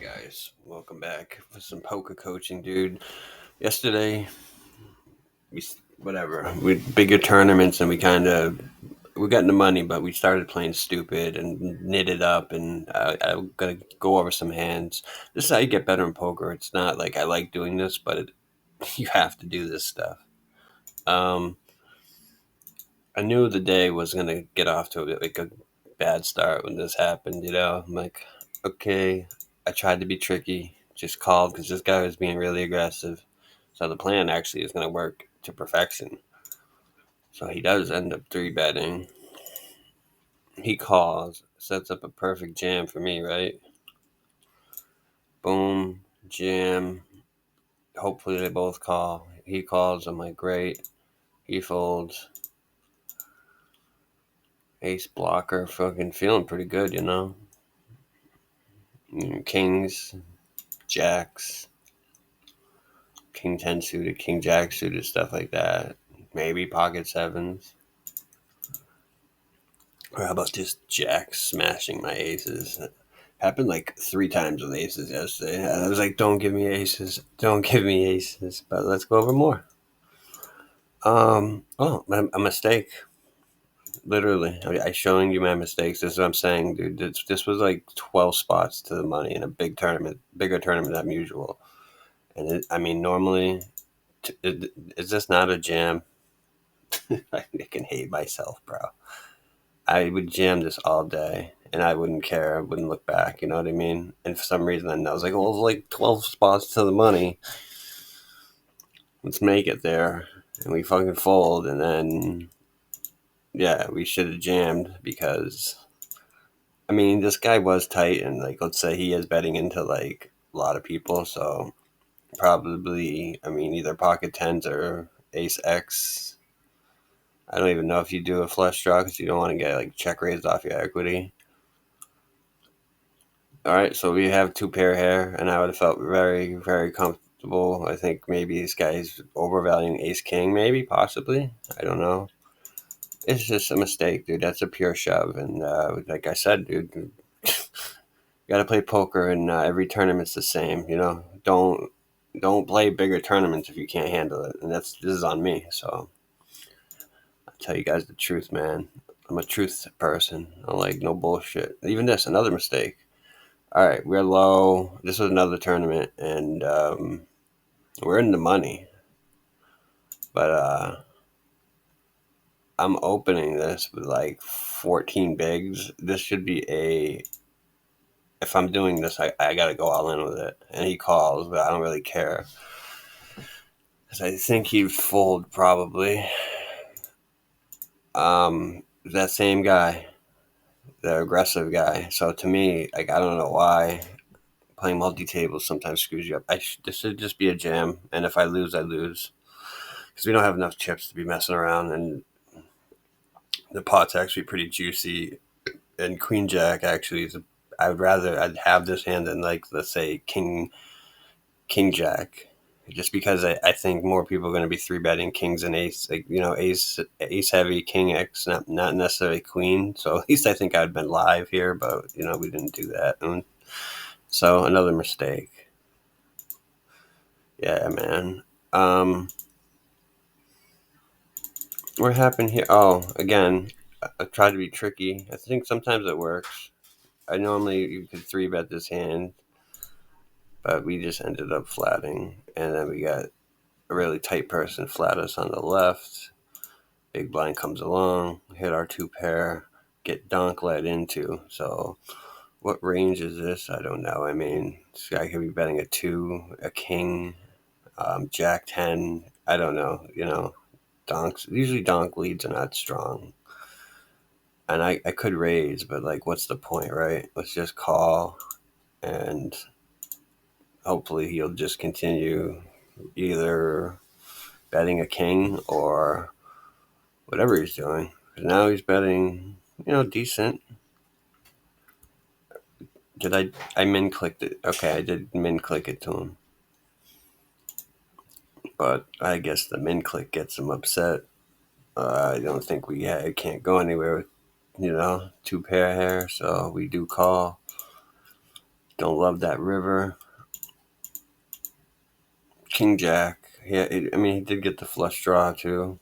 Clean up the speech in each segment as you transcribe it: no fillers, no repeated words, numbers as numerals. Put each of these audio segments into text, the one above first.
Guys, welcome back for some poker coaching, dude. Yesterday, whatever, we bigger tournaments, and we got into money, but we started playing stupid and knitted up, and I'm gonna go over some hands. This is how you get better in poker. It's not like I like doing this, but you have to do this stuff. Um, I knew the day was gonna get off to a bad start when this happened. I'm like, okay, I tried to be tricky, just called because this guy was being really aggressive. So the plan actually is gonna work to perfection. So he does end up three betting. He calls, sets up a perfect jam for me, right? Boom, jam. Hopefully they both call. He calls. I'm like, great. He folds. Ace blocker, fucking feeling pretty good. Kings, jacks, king 10 suited, king jack suited, stuff like that. Maybe pocket sevens. Or how about just jacks smashing my aces? Happened like three times with aces yesterday. I was like, don't give me aces. Don't give me aces. But let's go over more. A mistake. Literally. I showing you my mistakes. This is what I'm saying, dude. This was like 12 spots to the money in a bigger tournament than usual. And normally, is this not a jam? I can hate myself, bro. I would jam this all day and I wouldn't care. I wouldn't look back. You know what I mean? And for some reason, I was like, well, it's like 12 spots to the money. Let's make it there. And we fucking fold. And then, yeah, we should have jammed because, this guy was tight. And, like, let's say he is betting into, like, a lot of people. So probably, either pocket tens or ace X. I don't even know if you do a flush draw because you don't want to get, like, check raised off your equity. All right, so we have two pair here, and I would have felt very, very comfortable. I think maybe this guy's overvaluing ace king, maybe, possibly. I don't know. It's just a mistake, dude. That's a pure shove. And like I said, dude, you got to play poker, and every tournament's the same. Don't play bigger tournaments if you can't handle it. And this is on me. So I'll tell you guys the truth, man. I'm a truth person. I like no bullshit. Even this, another mistake. All right, we're low. This was another tournament, and we're in the money. But I'm opening this with like 14 bigs. This should be if I'm doing this, I got to go all in with it. And he calls, but I don't really care. Because I think he'd fold probably. That same guy, the aggressive guy. So to me, like, I don't know why playing multi-tables sometimes screws you up. This should just be a jam. And if I lose, I lose. Because we don't have enough chips to be messing around, and the pot's actually pretty juicy. And queen jack actually is. I'd have this hand than, like, let's say king jack, just because I think more people are going to be three betting kings and ace, like, ace heavy, king x, not necessarily queen. So at least I think I'd been live here, but we didn't do that, and so another mistake. Yeah, man. What happened here? Oh, again, I tried to be tricky. I think sometimes it works. I normally you could three bet this hand, but we just ended up flatting, and then we got a really tight person flat us on the left. Big blind comes along, hit our two pair, get donk led into. So what range is this? I don't know. This guy could be betting a two, a king, jack 10. I don't know. Donks. Usually donk leads are not strong. And I could raise, but, like, what's the point, right? Let's just call, and hopefully he'll just continue either betting a king or whatever he's doing. Now he's betting, decent. I min clicked it? Okay, I did min click it to him. But I guess the min click gets him upset. I don't think I can't go anywhere with, two pair here, so we do call. Don't love that river. King Jack. Yeah, I mean, he did get the flush draw too.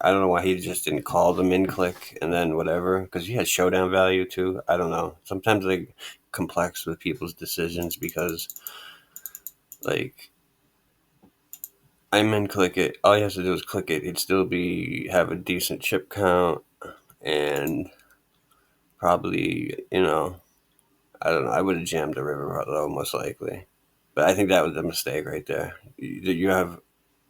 I don't know why he just didn't call the min click and then whatever, because he had showdown value too. I don't know. Sometimes they complex with people's decisions because, like, I min click it. All he has to do is click it. He'd still be have a decent chip count and probably, I don't know. I would have jammed the river though, most likely. But I think that was a mistake right there. You have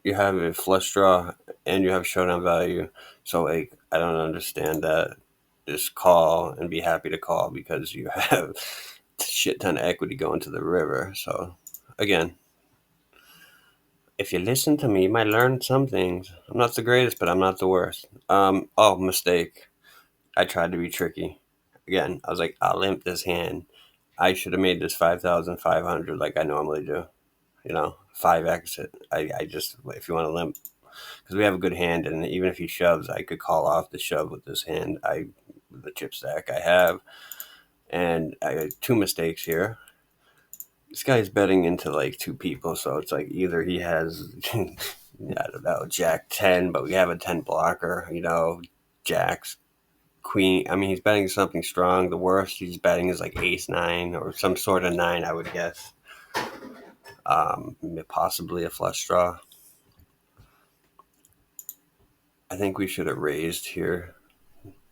a flush draw and you have showdown value. So like I don't understand that. Just call and be happy to call because you have a shit ton of equity going to the river. So again, if you listen to me, you might learn some things. I'm not the greatest, but I'm not the worst. Oh, mistake. I tried to be tricky. Again, I was like, I'll limp this hand. I should have made this 5,500 like I normally do. 5x it. I just, if you want to limp, because we have a good hand, and even if he shoves, I could call off the shove with this hand. The chip stack I have, and I had two mistakes here. This guy's betting into like two people, so it's like either he has, I don't know, Jack 10, but we have a 10 blocker, Jacks, Queen. I mean, he's betting something strong. The worst he's betting is like Ace 9 or some sort of 9, I would guess. Possibly a flush draw. I think we should have raised here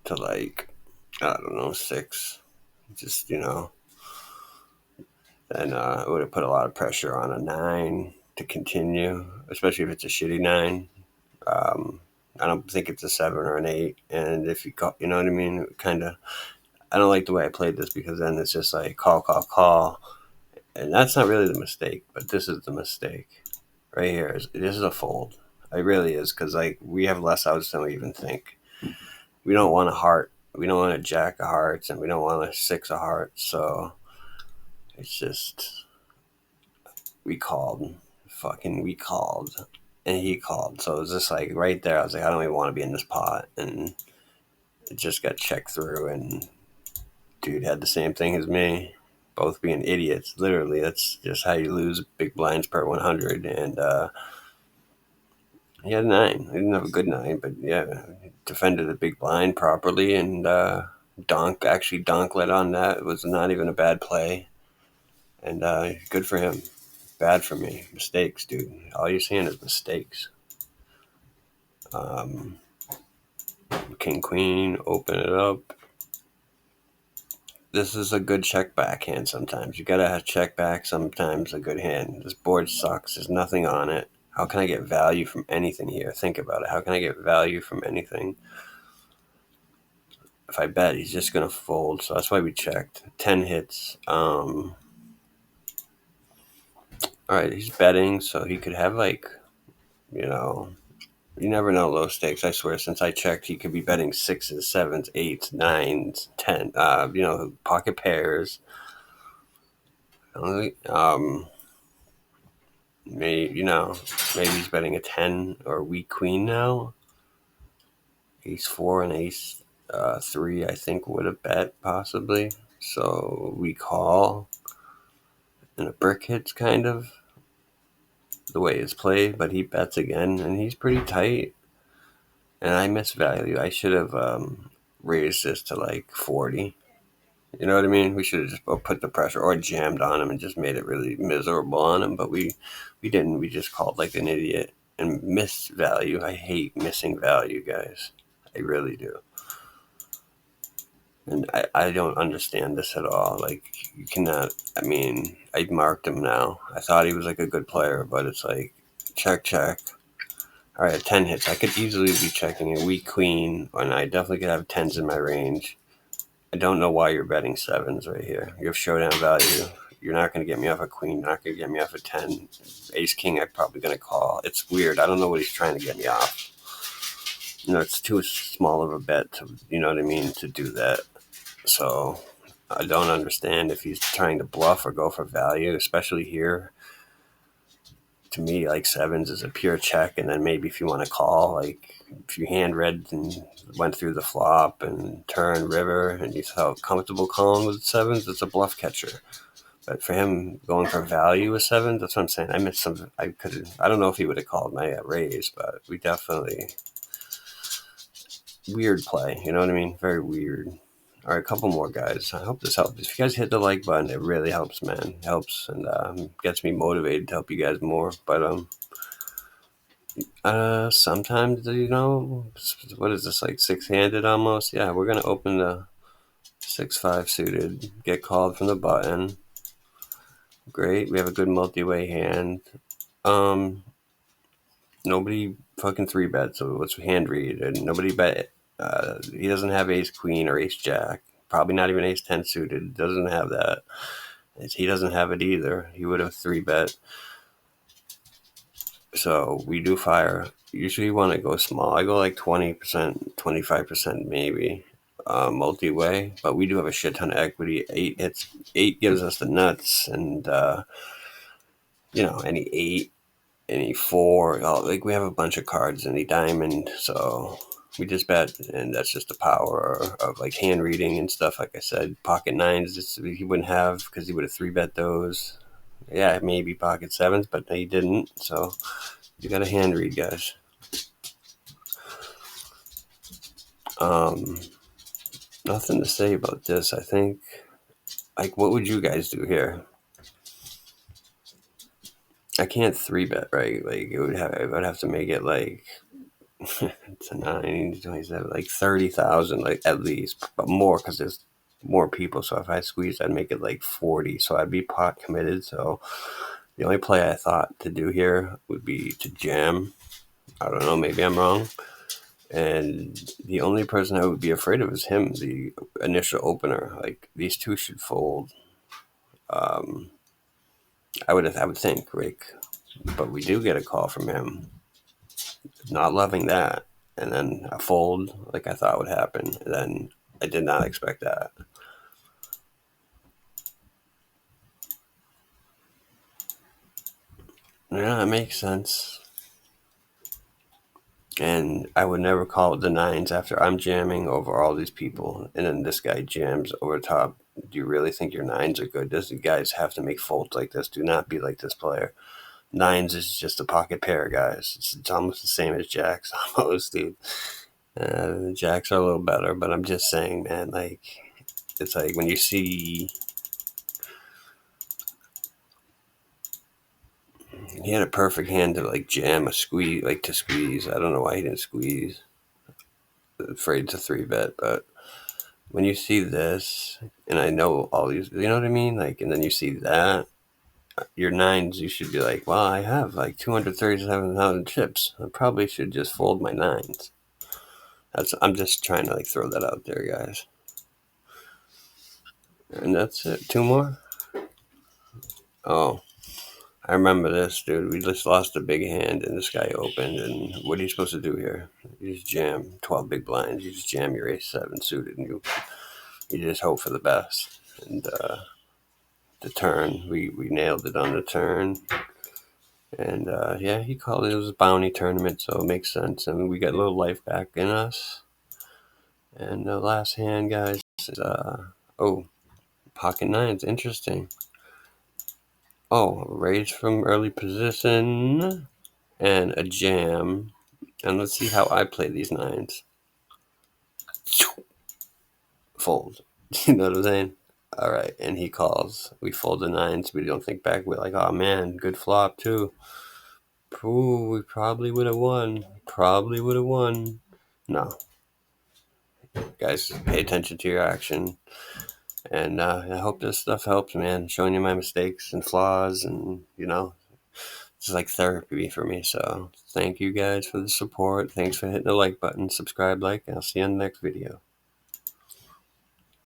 to like, I don't know, 6. Just, then it would have put a lot of pressure on a 9 to continue, especially if it's a shitty 9. Um, I don't think it's a 7 or an 8. And if you call, you know what I mean? Kind of, I don't like the way I played this because then it's just like call, call, call. And that's not really the mistake, but this is the mistake. Right here. This is a fold. It really is because like we have less outs than we even think. We don't want a heart. We don't want a jack of hearts, and we don't want a 6 of hearts. So it's just we called, and he called. So it was just like right there. I was like, I don't even want to be in this pot, and it just got checked through. And dude had the same thing as me, both being idiots. Literally, that's just how you lose big blinds per 100. And he had a 9. He didn't have a good 9, but yeah, defended the big blind properly, and donk let on that. It was not even a bad play, and good for him. Bad for me. Mistakes, dude. All you're seeing is mistakes. Um, King Queen, open it up. This is a good check back hand sometimes. You gotta have check back sometimes a good hand. This board sucks. There's nothing on it. How can I get value from anything here? Think about it. How can I get value from anything? If I bet, he's just going to fold. So that's why we checked. 10 hits. All right, he's betting, so he could have you know, you never know low stakes. I swear, since I checked, he could be betting 6s, 7s, 8s, 9s, 10, pocket pairs. Maybe he's betting a 10 or weak queen now. Ace 4 and ace 3, I think, would have bet possibly. So we call, and a brick hits kind of the way it's played, but he bets again, and he's pretty tight. And I miss value. I should have raised this to like 40. You know what I mean? We should have just put the pressure or jammed on him and just made it really miserable on him. But we didn't. We just called like an idiot and missed value. I hate missing value, guys. I really do. And I don't understand this at all. Like, you cannot. I mean, I marked him now. I thought he was like a good player, but it's like check, check. All right, 10 hits. I could easily be checking a weak queen, and I definitely could have 10s in my range. I don't know why you're betting 7s right here. You have showdown value. You're not going to get me off a queen. You're not going to get me off a 10. Ace king, I'm probably going to call. It's weird. I don't know what he's trying to get me off. It's too small of a bet to, you know what I mean, to do that. So I don't understand if he's trying to bluff or go for value, especially here. To me, like 7s is a pure check, and then maybe if you want to call, like if you hand read and went through the flop and turn river and you felt comfortable calling with 7s, it's a bluff catcher. But for him going for value with seven, that's what I'm saying. I missed some. I could. I don't know if he would have called my raise, but we definitely weird play. You know what I mean? Very weird. All right, a couple more guys. I hope this helps. If you guys hit the like button, it really helps, man. It helps and gets me motivated to help you guys more. But sometimes what is this, like six-handed almost? Yeah, we're gonna open the 6-5 suited. Get called from the button. Great. We have a good multi-way hand. Nobody fucking three bet, so let's hand read. And nobody bet. He doesn't have ace queen or ace jack. Probably not even ace 10 suited. Doesn't have that. He doesn't have it either. He would have three bet. So we do fire. Usually you want to go small. I go like 20%, 25% maybe. Multi-way, but we do have a shit ton of equity. Eight gives us the nuts, and any eight, any four, like we have a bunch of cards, any diamond, so we just bet, and that's just the power of like hand reading and stuff. Like I said, pocket nines, he wouldn't have because he would have three bet those. Yeah, maybe pocket sevens, but he didn't. So you got to hand read, guys. Nothing to say about this. I think, like, what would you guys do here? I can't three bet, right? Like, I would have to make it like to 9, 27, like 30,000, like at least, but more because there's more people. So if I squeeze, I'd make it like 40. So I'd be pot committed. So the only play I thought to do here would be to jam. I don't know. Maybe I'm wrong. And the only person I would be afraid of is him, the initial opener. Like these two should fold. I would think, Rick, but we do get a call from him. Not loving that, and then a fold like I thought would happen. And then I did not expect that. Yeah, that makes sense. And I would never call it the nines after I'm jamming over all these people, and then this guy jams over top. Do you really think your nines are good? Does the guys have to make folds like this? Do not be like this player. Nines is just a pocket pair, guys. It's almost the same as jacks, almost, dude. Jacks are a little better, but I'm just saying, man. Like, it's like when you see he had a perfect hand to like jam a squeeze, like to squeeze. I don't know why he didn't squeeze. Afraid to three bet, but when you see this, and I know all these, you know what I mean? Like, and then you see that, your nines, you should be like, well, I have like 237,000 chips. I probably should just fold my nines. I'm just trying to like throw that out there, guys. And that's it. Two more? Oh, I remember this, dude. We just lost a big hand, and this guy opened. And what are you supposed to do here? You just jam 12 big blinds. You just jam your ace 7 suited, and you just hope for the best. And the turn, we nailed it on the turn. And yeah, he called it. It was a bounty tournament, so it makes sense. I mean, we got a little life back in us. And the last hand, guys, is pocket nines. Interesting. Oh, raise from early position and a jam. And let's see how I play these nines. Fold. You know what I'm saying? All right, and he calls. We fold the nines. We don't think back. We're like, oh man, good flop too. Ooh, we probably would have won. Probably would have won. No, guys, pay attention to your action. And I hope this stuff helps, man. Showing you my mistakes and flaws, and it's like therapy for me. So thank you guys for the support. Thanks for hitting the like button, subscribe, like, and I'll see you on the next video.